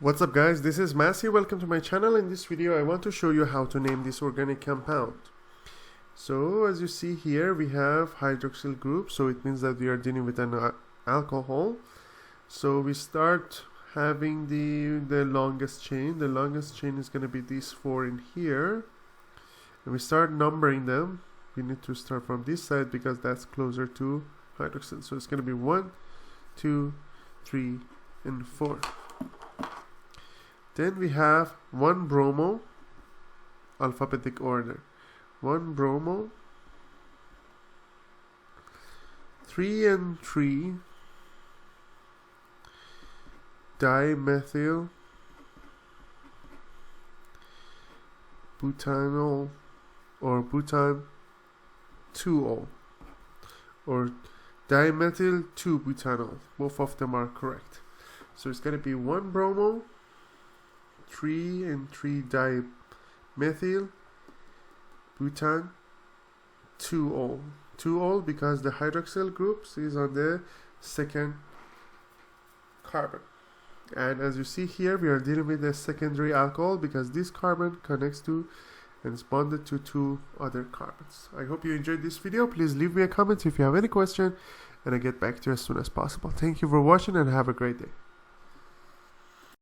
What's up guys, this is Masi. Welcome to my channel. In this video I want to show you how to name this organic compound. So as you see here we have hydroxyl group, so it means that we are dealing with an alcohol. So we start having the longest chain. The longest chain is going to be these four in here, and we start numbering them. We need to start from this side because that's closer to hydroxyl. So it's going to be 1, 2, 3, and 4. Then we have 1 bromo, alphabetic order. 1 bromo, 3 and 3 dimethyl butanol or butan 2-ol or dimethyl 2-butanol. Both of them are correct. So it's going to be 1 bromo, 3 and 3 dimethyl butan 2-ol. 2-ol because the hydroxyl groups is on the second carbon. And as you see here, we are dealing with a secondary alcohol because this carbon connects to and is bonded to 2 other carbons. I hope you enjoyed this video. Please leave me a comment if you have any question, and I'll get back to you as soon as possible. Thank you for watching and have a great day.